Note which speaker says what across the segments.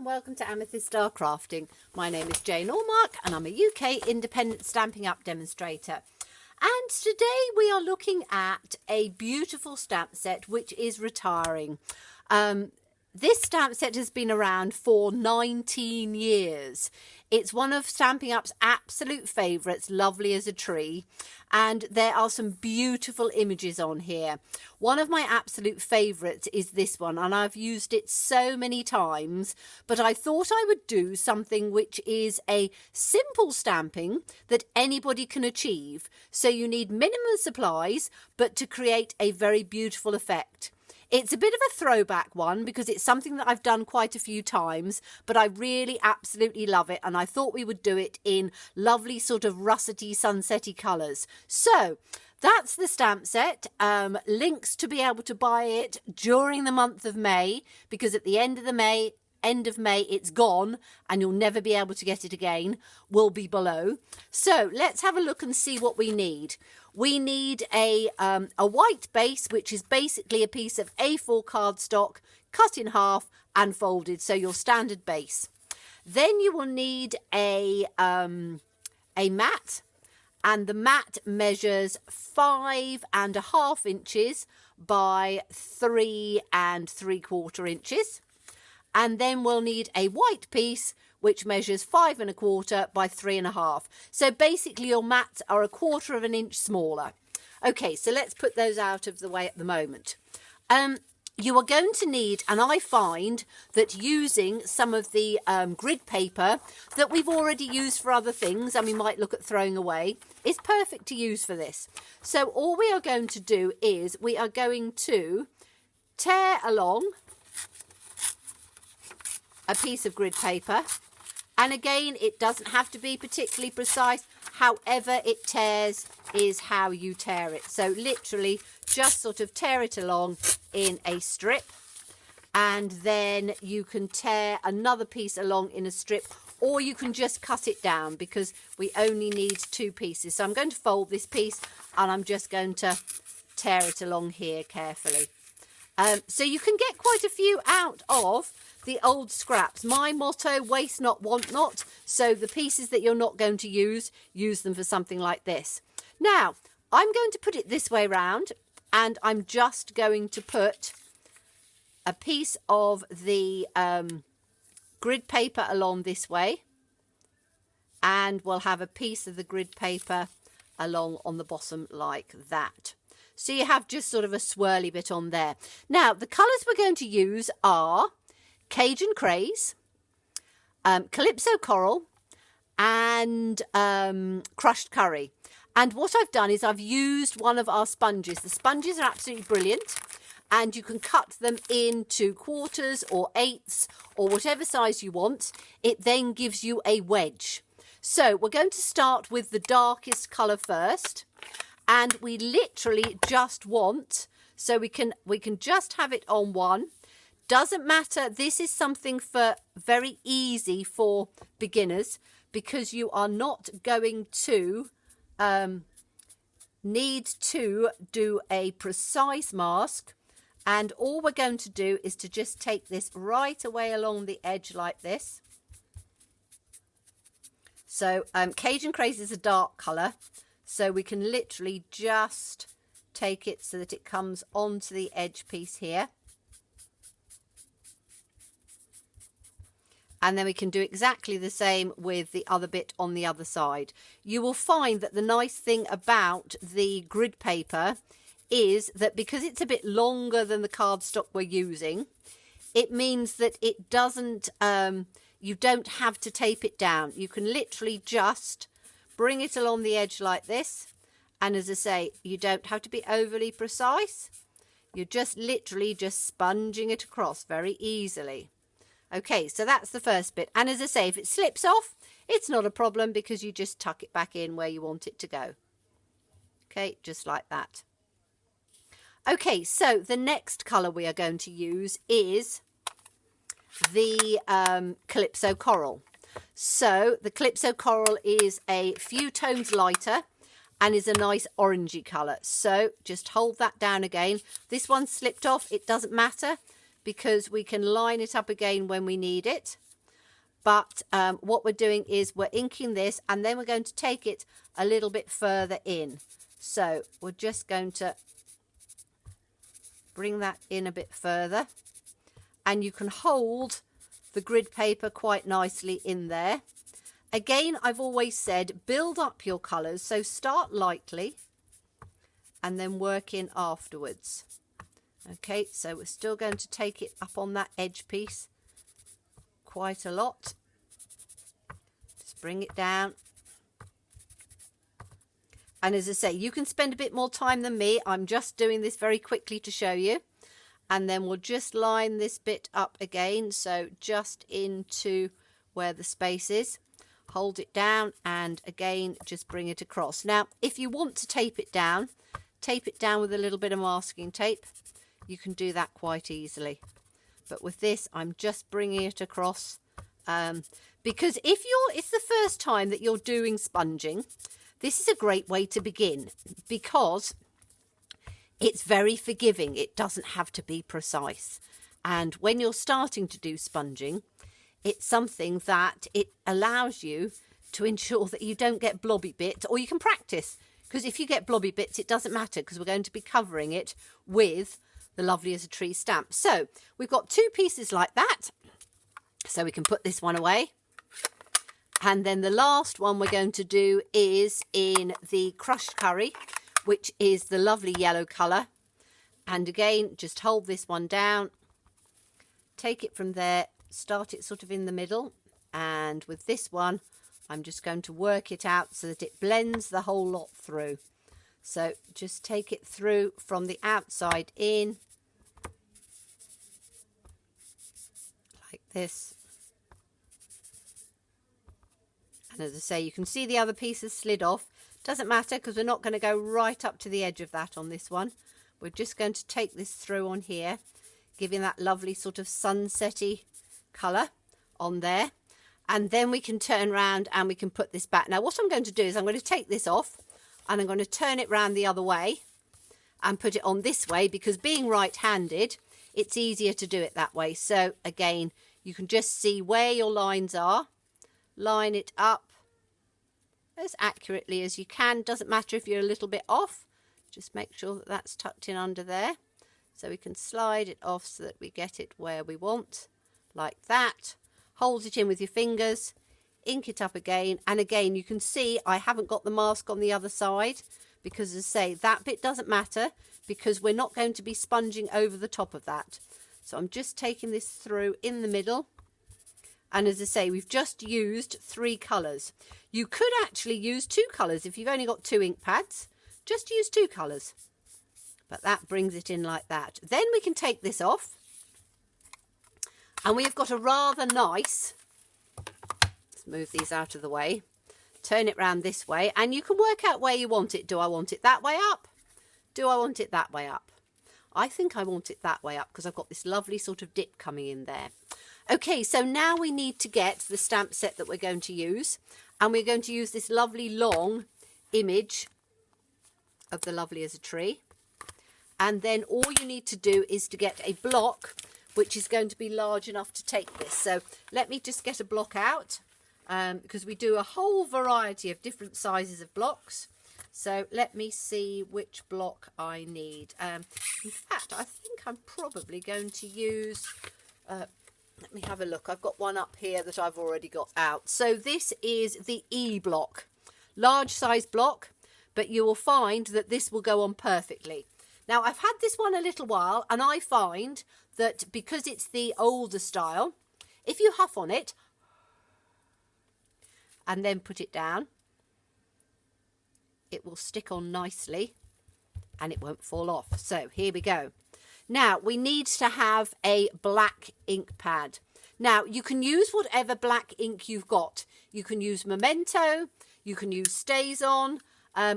Speaker 1: and welcome to Amethyst Star Crafting. My name is Jane Allmark and I'm a UK independent Stampin' Up demonstrator. And today we are looking at a beautiful stamp set which is retiring. This stamp set has been around for 19 years. It's one of Stampin' Up's absolute favourites, lovely as a tree. And there are some beautiful images on here. One of my absolute favourites is this one, and I've used it so many times, but I thought I would do something which is a simple stamping that anybody can achieve. So you need minimal supplies, but to create a very beautiful effect. It's a bit of a throwback one because it's something that I've done quite a few times, but I really absolutely love it, and I thought we would do it in lovely sort of russety, sunsetty colours. So that's the stamp set. Links to be able to buy it during the month of May, because at the end of May it's gone and you'll never be able to get it again, will be below. So let's have a look and see what we need. We need a white base, which is basically a piece of A4 cardstock cut in half and folded, so your standard base. Then you will need a mat, and the mat measures 5.5 inches by 3 3/4 inches. And then we'll need a white piece which measures 5 1/4 by 3 1/2. So basically your mats are 1/4 of an inch smaller. Okay, so let's put those out of the way at the moment. You are going to need, and I find that using some of the grid paper that we've already used for other things, and we might look at throwing away, is perfect to use for this. So all we are going to do is we are going to tear along a piece of grid paper, and again it doesn't have to be particularly precise. However it tears is how you tear it. So literally just sort of tear it along in a strip, and then you can tear another piece along in a strip, or you can just cut it down because we only need 2 pieces. So I'm going to fold this piece and I'm just going to tear it along here carefully. So you can get quite a few out of the old scraps. My motto, waste not, want not. So the pieces that you're not going to use them for something like this. Now, I'm going to put it this way round, and I'm just going to put a piece of the grid paper along this way, and we'll have a piece of the grid paper along on the bottom like that. So you have just sort of a swirly bit on there. Now, the colours we're going to use are Cajun Craze, Calypso Coral, and Crushed Curry. And what I've done is I've used one of our sponges. The sponges are absolutely brilliant, and you can cut them into 1/4 or 1/8 or whatever size you want. It then gives you a wedge. So we're going to start with the darkest colour first. And we literally just want, so we can just have it on one. Doesn't matter. This is something for very easy for beginners, because you are not going to need to do a precise mask. And all we're going to do is to just take this right away along the edge like this. So Cajun Craze is a dark colour. So we can literally just take it so that it comes onto the edge piece here. And then we can do exactly the same with the other bit on the other side. You will find that the nice thing about the grid paper is that because it's a bit longer than the cardstock we're using, it means that it doesn't, you don't have to tape it down. You can literally just bring it along the edge like this, and as I say, you don't have to be overly precise. You're just literally just sponging it across very easily. Okay, so that's the first bit, and as I say, if it slips off, it's not a problem because you just tuck it back in where you want it to go. Okay, just like that. Okay, so the next colour we are going to use is the Calypso Coral. So the Calypso Coral is a few tones lighter and is a nice orangey colour. So just hold that down again. This one slipped off. It doesn't matter because we can line it up again when we need it. But what we're doing is we're inking this, and then we're going to take it a little bit further in. So we're just going to bring that in a bit further, and you can hold the grid paper quite nicely in there. Again, I've always said build up your colours, so start lightly and then work in afterwards. Okay, so we're still going to take it up on that edge piece quite a lot. Just bring it down. And as I say, you can spend a bit more time than me. I'm just doing this very quickly to show you. And then we'll just line this bit up again, so just into where the space is. Hold it down, and again just bring it across. Now if you want to tape it down with a little bit of masking tape. You can do that quite easily, but with this I'm just bringing it across, because if it's the first time that you're doing sponging, this is a great way to begin, because it's very forgiving. It doesn't have to be precise, and when you're starting to do sponging, it's something that it allows you to ensure that you don't get blobby bits, or you can practice, because if you get blobby bits, it doesn't matter, because we're going to be covering it with the Lovely as a Tree stamp. So we've got two pieces like that, so we can put this one away. And then the last one we're going to do is in the crushed curry, which is the lovely yellow colour. And again, just hold this one down, take it from there, start it sort of in the middle, and with this one I'm just going to work it out so that it blends the whole lot through. So just take it through from the outside in like this, and as I say, you can see the other pieces slid off. Doesn't matter, because we're not going to go right up to the edge of that on this one. We're just going to take this through on here, giving that lovely sort of sunsetty colour on there, and then we can turn around and we can put this back. Now what I'm going to do is I'm going to take this off, and I'm going to turn it round the other way and put it on this way, because being right-handed, it's easier to do it that way. So again, you can just see where your lines are, line it up as accurately as you can. Doesn't matter if you're a little bit off, just make sure that that's tucked in under there, so we can slide it off so that we get it where we want, like that. Hold it in with your fingers, ink it up again, and again you can see I haven't got the mask on the other side, because as I say, that bit doesn't matter, because we're not going to be sponging over the top of that. So I'm just taking this through in the middle, and as I say, we've just used 3 colours. You could actually use 2 colours if you've only got 2 ink pads. Just use 2 colours, but that brings it in like that. Then we can take this off, and we've got a rather nice, let's move these out of the way, turn it round this way, and you can work out where you want it. Do I want it that way up? Do I want it that way up? I think I want it that way up, because I've got this lovely sort of dip coming in there. Okay, so now we need to get the stamp set that we're going to use, and we're going to use this lovely long image of the Lovely as a Tree. And then all you need to do is to get a block which is going to be large enough to take this. So let me just get a block out, because we do a whole variety of different sizes of blocks. So let me see which block I need. In fact, I think I'm probably going to use, let me have a look. I've got one up here that I've already got out. So this is the E block, large size block, but you will find that this will go on perfectly. Now I've had this one a little while, and I find that because it's the older style, if you huff on it and then put it down, it will stick on nicely and it won't fall off. So here we go. Now we need to have a black ink pad. Now you can use whatever black ink you've got. You can use Memento, you can use StazOn,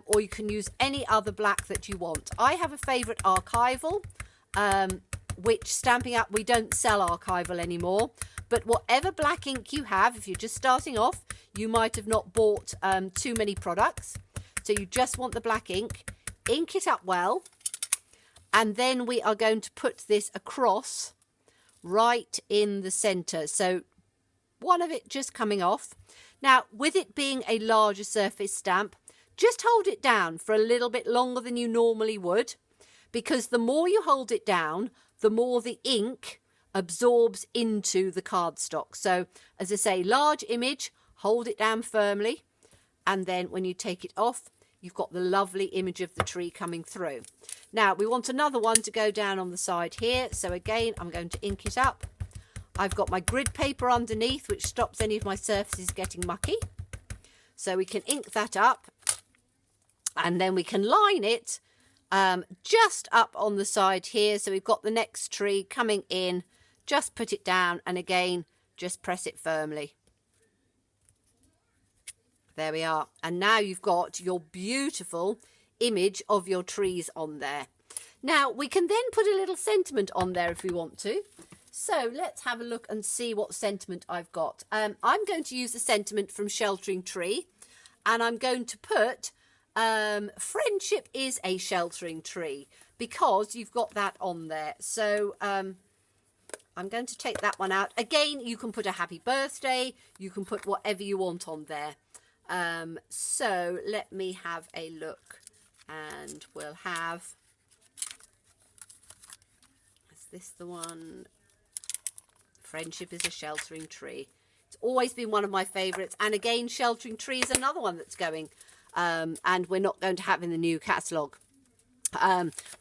Speaker 1: or you can use any other black that you want. I have a favourite archival, which Stampin' Up, we don't sell archival anymore, but whatever black ink you have, if you're just starting off, you might have not bought too many products, so you just want the black ink. Ink it up well, and then we are going to put this across right in the centre. So one of it just coming off. Now, with it being a larger surface stamp, just hold it down for a little bit longer than you normally would, because the more you hold it down, the more the ink absorbs into the cardstock. So, as I say, large image, hold it down firmly, and then when you take it off, you've got the lovely image of the tree coming through. Now, we want another one to go down on the side here. So again, I'm going to ink it up. I've got my grid paper underneath, which stops any of my surfaces getting mucky. So we can ink that up, and then we can line it just up on the side here. So we've got the next tree coming in. Just put it down, and again, just press it firmly. There we are. And now you've got your beautiful image of your trees on there. Now, we can then put a little sentiment on there if we want to. So let's have a look and see what sentiment I've got. I'm going to use the sentiment from Sheltering Tree, and I'm going to put friendship is a sheltering tree, because you've got that on there. So I'm going to take that one out. Again, you can put a happy birthday. You can put whatever you want on there. So let me have a look, and we'll have, is this the one? Friendship is a sheltering tree. It's always been one of my favourites, and again, Sheltering Tree is another one that's going, and we're not going to have in the new catalogue.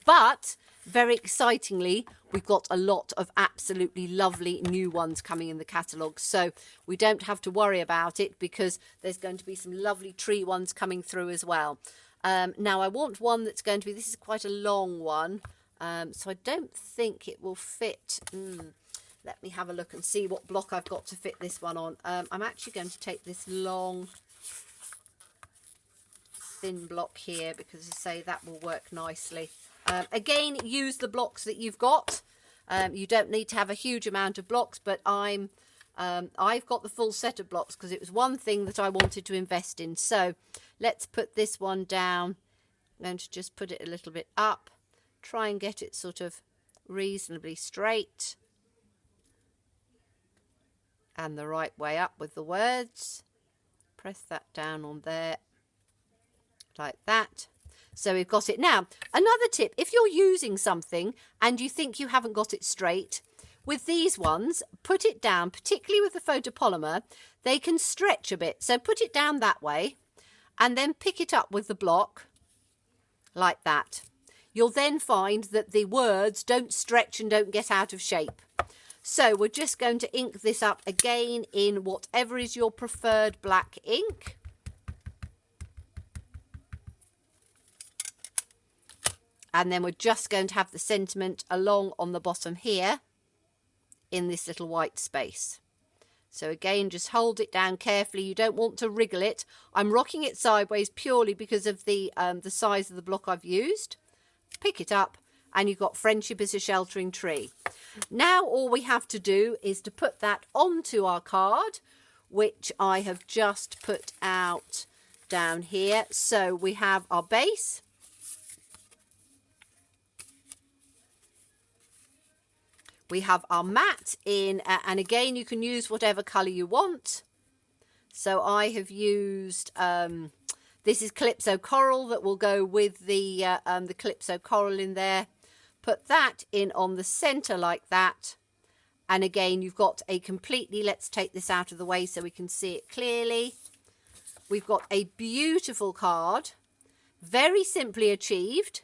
Speaker 1: But very excitingly, we've got a lot of absolutely lovely new ones coming in the catalogue, so we don't have to worry about it, because there's going to be some lovely tree ones coming through as well. Now, I want one that's going to be, this is quite a long one, so I don't think it will fit. Let me have a look and see what block I've got to fit this one on. I'm actually going to take this long, thin block here, because I say that will work nicely. Again, use the blocks that you've got. You don't need to have a huge amount of blocks, but I've got the full set of blocks because it was one thing that I wanted to invest in. So let's put this one down. I'm going to just put it a little bit up, try and get it sort of reasonably straight and the right way up with the words. Press that down on there like that. So we've got it. Now, another tip, if you're using something and you think you haven't got it straight, with these ones, put it down, particularly with the photopolymer, they can stretch a bit. So put it down that way and then pick it up with the block like that. You'll then find that the words don't stretch and don't get out of shape. So we're just going to ink this up again in whatever is your preferred black ink. And then we're just going to have the sentiment along on the bottom here in this little white space. So again, just hold it down carefully. You don't want to wriggle it. I'm rocking it sideways purely because of the size of the block I've used. Pick it up and you've got Friendship is a Sheltering Tree. Now all we have to do is to put that onto our card, which I have just put out down here. So we have our base. We have our mat in, and again, you can use whatever colour you want. So I have used, this is Calypso Coral that will go with the Calypso Coral in there. Put that in on the centre like that. And again, you've got a completely, let's take this out of the way so we can see it clearly. We've got a beautiful card, very simply achieved,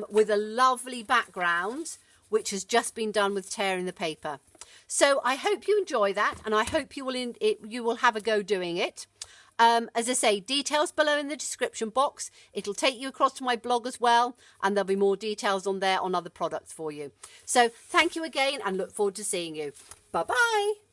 Speaker 1: with a lovely background, which has just been done with tearing the paper. So I hope you enjoy that, and I hope you will have a go doing it. As I say, details below in the description box. It'll take you across to my blog as well, and there'll be more details on there on other products for you. So thank you again, and look forward to seeing you. Bye-bye.